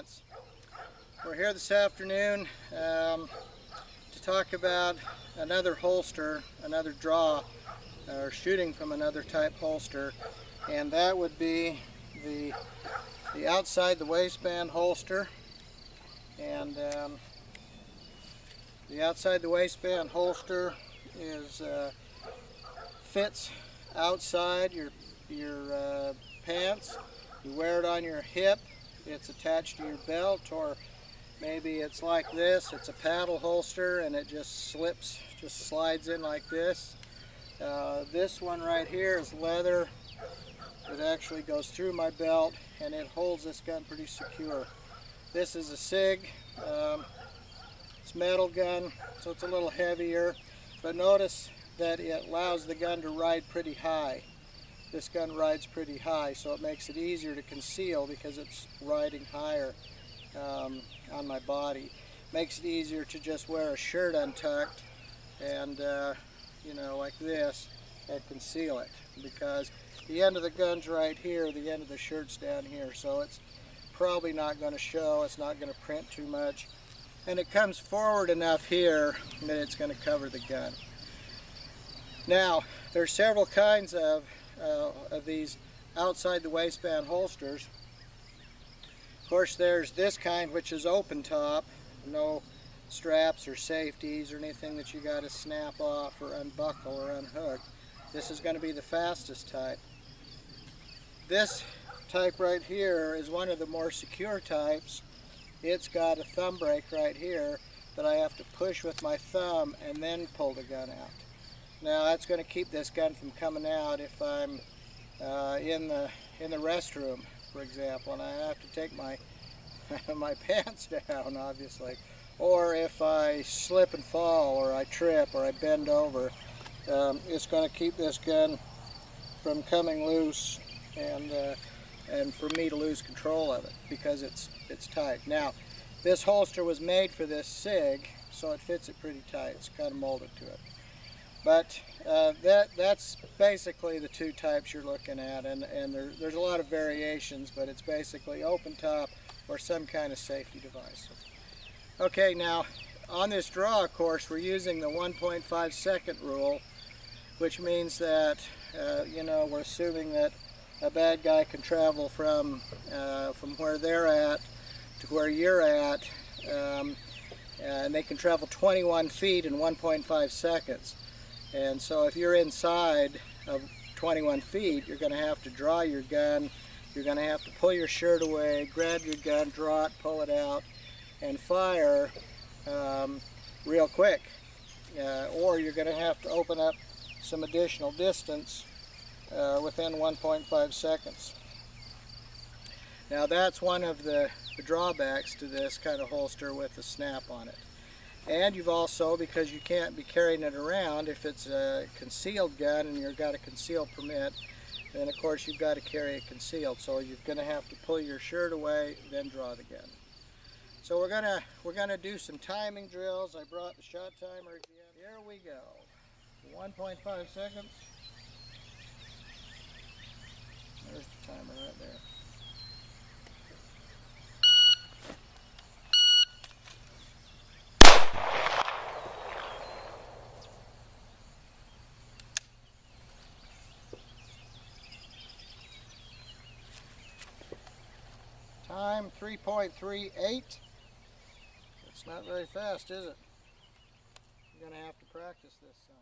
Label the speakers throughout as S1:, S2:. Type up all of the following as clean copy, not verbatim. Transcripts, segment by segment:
S1: Gents. We're here this afternoon to talk about another holster, another draw, or shooting from another type holster, and that would be the outside the waistband holster. And the outside the waistband holster is fits outside your pants. You wear it on your hip. It's attached to your belt, or maybe it's like this. It's a paddle holster and it just slides in like this. This one right here is leather. It actually goes through my belt and it holds this gun pretty secure. This is a SIG. It's a metal gun, so it's a little heavier, but notice that it allows the gun to ride pretty high. This gun rides pretty high, so it makes it easier to conceal because it's riding higher on my body. Makes it easier to just wear a shirt untucked and you know, like this, and conceal it, because the end of the gun's right here, the end of the shirt's down here, so it's probably not going to show, it's not going to print too much, and it comes forward enough here that it's going to cover the gun. Now, there's several kinds of these outside the waistband holsters. Of course, there's this kind, which is open top, no straps or safeties or anything that you got to snap off or unbuckle or unhook. This is going to be the fastest type. This type right here is one of the more secure types. It's got a thumb brake right here that I have to push with my thumb and then pull the gun out. Now that's going to keep this gun from coming out if I'm in the restroom, for example, and I have to take my my pants down, obviously, or if I slip and fall, or I trip, or I bend over. It's going to keep this gun from coming loose and for me to lose control of it because it's tight. Now, this holster was made for this SIG, so it fits it pretty tight. It's kind of molded to it. But that's basically the two types you're looking at, and there's a lot of variations, but it's basically open top or some kind of safety device. Okay, now on this draw, of course, we're using the 1.5 second rule, which means that you know, we're assuming that a bad guy can travel from where they're at to where you're at, and they can travel 21 feet in 1.5 seconds. And so if you're inside of 21 feet, you're going to have to draw your gun, you're going to have to pull your shirt away, grab your gun, draw it, pull it out, and fire real quick. Or you're going to have to open up some additional distance within 1.5 seconds. Now that's one of the drawbacks to this kind of holster with the snap on it. And you've also, because you can't be carrying it around, if it's a concealed gun and you've got a concealed permit, then of course you've got to carry it concealed. So you're going to have to pull your shirt away, then draw the gun. So we're gonna do some timing drills. I brought the shot timer again. Here we go. 1.5 seconds. There's the timer right there. Time 3.38. It's not very fast, is it? You're going to have to practice this some.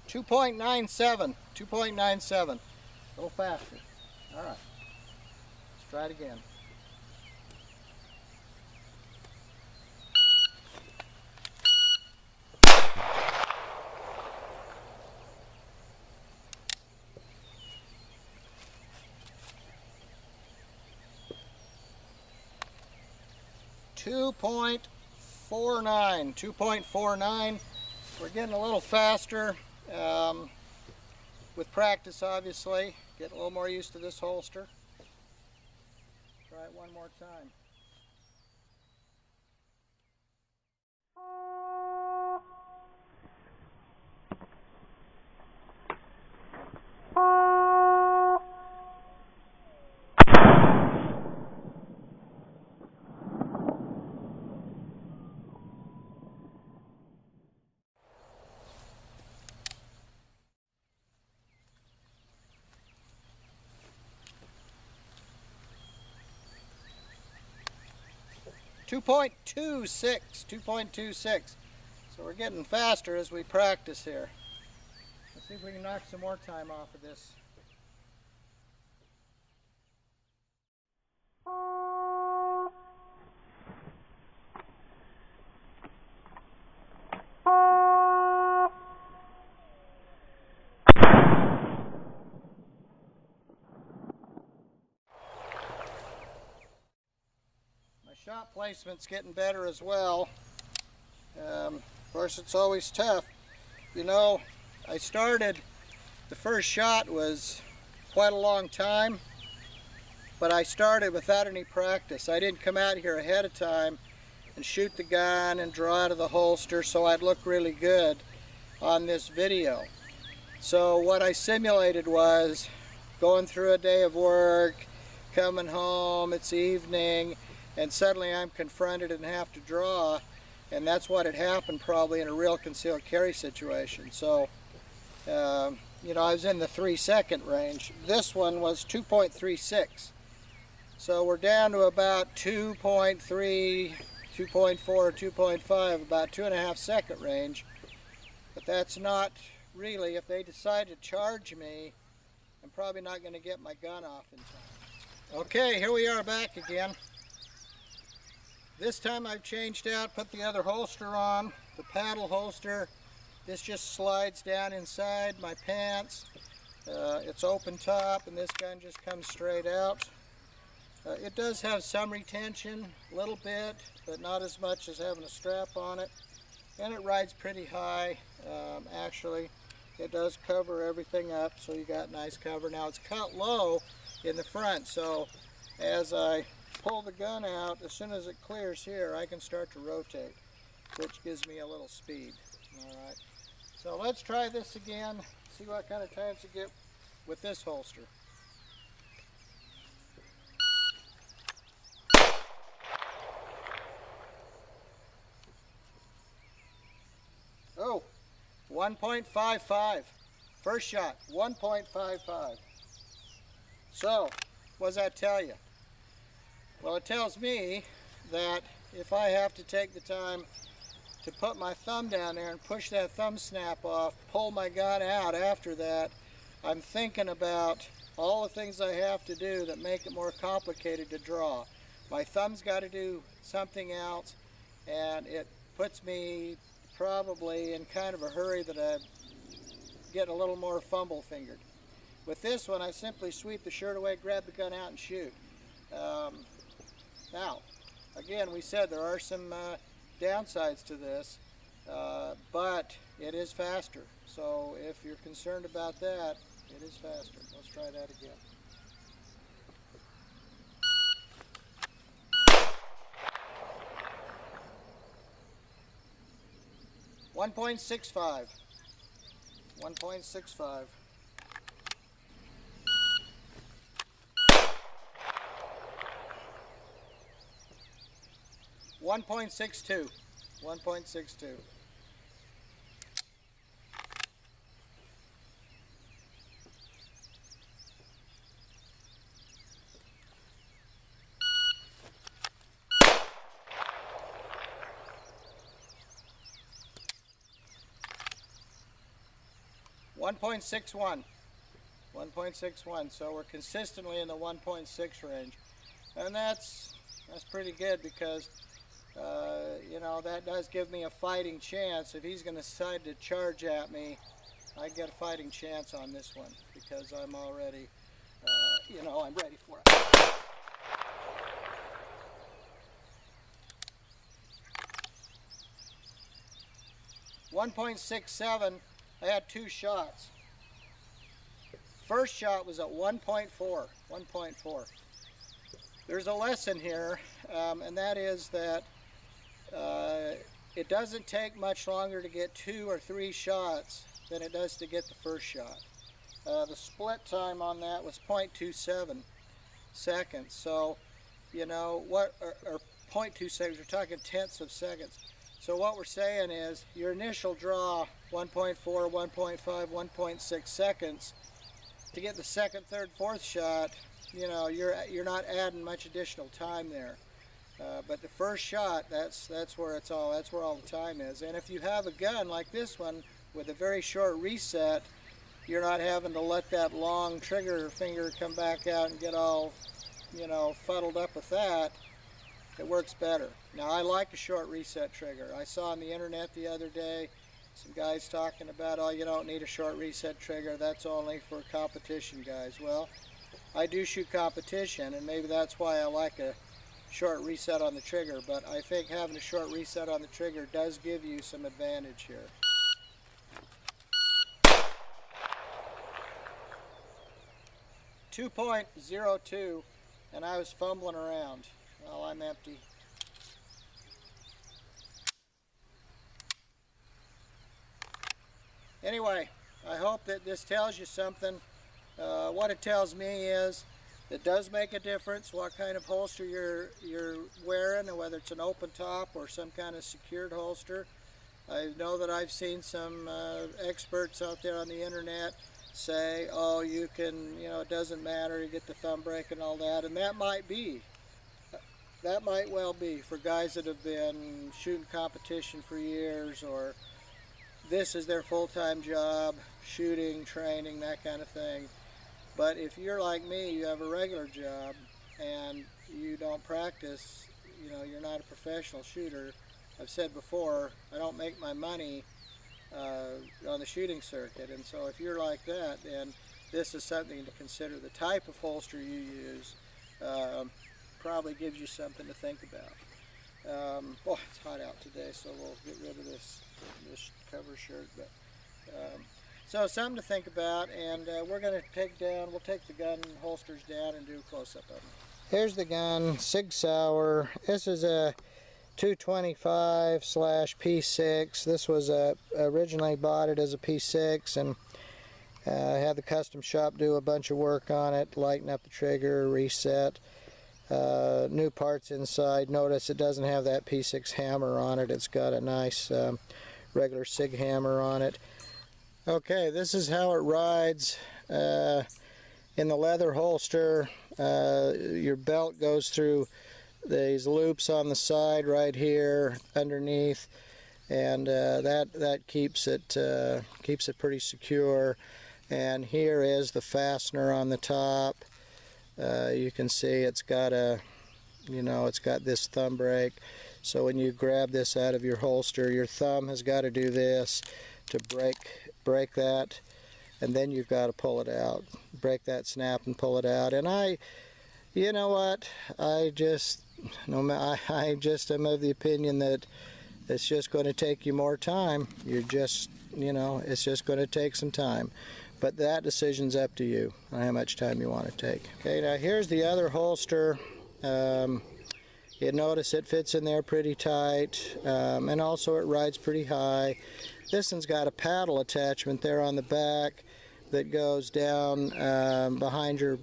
S1: .97. 2.97. A little faster. All right. Let's try it again. .49. We're getting a little faster. With practice, obviously, get a little more used to this holster. Try it one more time. .26. So we're getting faster as we practice here. Let's see if we can knock some more time off of this. Shot placement's getting better as well. Of course, it's always tough. You know, I started, the first shot was quite a long time, but I started without any practice. I didn't come out here ahead of time and shoot the gun and draw out of the holster so I'd look really good on this video. So what I simulated was going through a day of work, coming home, it's evening, and suddenly I'm confronted and have to draw, and that's what had happened probably in a real concealed carry situation. So, you know, I was in the 3-second range. This one was 2.36. So we're down to about 2.3, 2.4, 2.5, about 2.5 second range. But that's not really, if they decide to charge me, I'm probably not going to get my gun off in time. Okay, here we are back again. This time I've changed out, put the other holster on, the paddle holster. This just slides down inside my pants. It's open top, and this gun just comes straight out. It does have some retention, a little bit, but not as much as having a strap on it. And it rides pretty high. Actually, it does cover everything up, so you got nice cover. Now it's cut low in the front, so as I pull the gun out, as soon as it clears here, I can start to rotate, which gives me a little speed. Alright, so let's try this again, see what kind of times you get with this holster. Oh, 1.55. First shot, 1.55. So, what does that tell you? Well, it tells me that if I have to take the time to put my thumb down there and push that thumb snap off, pull my gun out after that, I'm thinking about all the things I have to do that make it more complicated to draw. My thumb's got to do something else, and it puts me probably in kind of a hurry that I get a little more fumble fingered. With this one, I simply sweep the shirt away, grab the gun out, and shoot. Now, again, we said there are some downsides to this, but it is faster. So if you're concerned about that, it is faster. Let's try that again. .65. 1.65. 1.62. 1.62. 1.61. 1.61. So we're consistently in the 1.6 range, and that's pretty good because you know, that does give me a fighting chance. If he's going to decide to charge at me, I get a fighting chance on this one because I'm already, you know, I'm ready for it. .67. I had two shots. First shot was at 1.4. 1.4. there's a lesson here, and that is that it doesn't take much longer to get 2 or 3 shots than it does to get the first shot. The split time on that was 0.27 seconds. So, you know, or 0.2 seconds, we're talking tenths of seconds. So what we're saying is your initial draw, 1.4, 1.5, 1.6 seconds, to get the second, third, fourth shot, you know, you're not adding much additional time there. But the first shot, that's where all the time is. And if you have a gun like this one with a very short reset, you're not having to let that long trigger finger come back out and get all, you know, fuddled up with that. It works better. Now, I like a short reset trigger. I saw on the internet the other day some guys talking about, oh, you don't need a short reset trigger, that's only for competition guys. Well, I do shoot competition, and maybe that's why I like a short reset on the trigger, but I think having a short reset on the trigger does give you some advantage here. .02, and I was fumbling around. Well, I'm empty. Anyway, I hope that this tells you something. What it tells me is it does make a difference what kind of holster you're wearing, and whether it's an open top or some kind of secured holster. I know that I've seen some experts out there on the internet say, oh, you can, you know, it doesn't matter, you get the thumb break and all that, and that might be. That might well be for guys that have been shooting competition for years, or this is their full-time job, shooting, training, that kind of thing. But if you're like me, you have a regular job and you don't practice, you know, you're not a professional shooter. I've said before, I don't make my money on the shooting circuit, and so if you're like that, then this is something to consider. The type of holster you use probably gives you something to think about. Boy, it's hot out today, so we'll get rid of this cover shirt. But so something to think about, and we'll take the gun holsters down and do a close-up of them. Here's the gun, SIG Sauer. This is a 225/P6. This was originally bought it as a P6, and had the custom shop do a bunch of work on it, lighten up the trigger, reset, new parts inside. Notice it doesn't have that P6 hammer on it. It's got a nice regular SIG hammer on it. Okay, this is how it rides in the leather holster. Your belt goes through these loops on the side right here underneath, and that keeps it pretty secure. And here is the fastener on the top. You can see it's got this thumb brake. So when you grab this out of your holster, your thumb has got to do this to break that, and then you've got to pull it out. Break that snap and pull it out. And you know what? I just am of the opinion that it's just going to take you more time. It's just going to take some time. But that decision's up to you on how much time you want to take. Okay, now here's the other holster. You notice it fits in there pretty tight, and also it rides pretty high. This one's got a paddle attachment there on the back that goes down behind your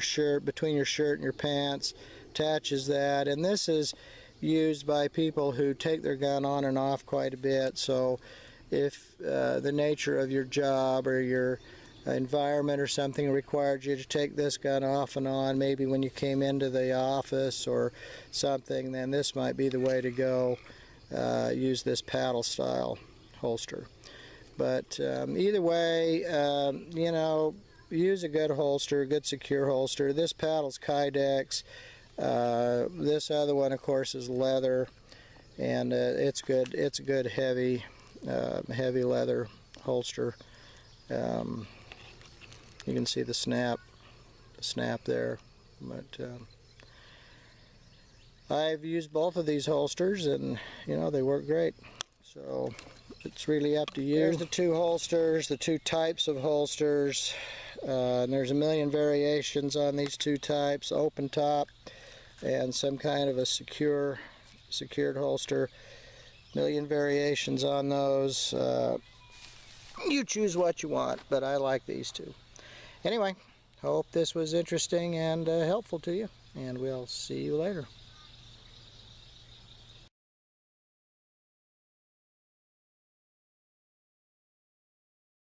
S1: shirt, between your shirt and your pants, attaches that. And this is used by people who take their gun on and off quite a bit. So if the nature of your job or your environment or something required you to take this gun off and on, maybe when you came into the office or something, then this might be the way to go. Use this paddle style holster. But either way, use a good holster, a good secure holster. This paddle's Kydex. This other one, of course, is leather, and it's good. It's a good heavy leather holster. You can see the snap there. But I've used both of these holsters, and they work great. So it's really up to you. There's the two holsters, the two types of holsters. And there's a million variations on these two types. Open top and some kind of a secured holster. Million variations on those. You choose what you want, but I like these two. Anyway, hope this was interesting and helpful to you, and we'll see you later.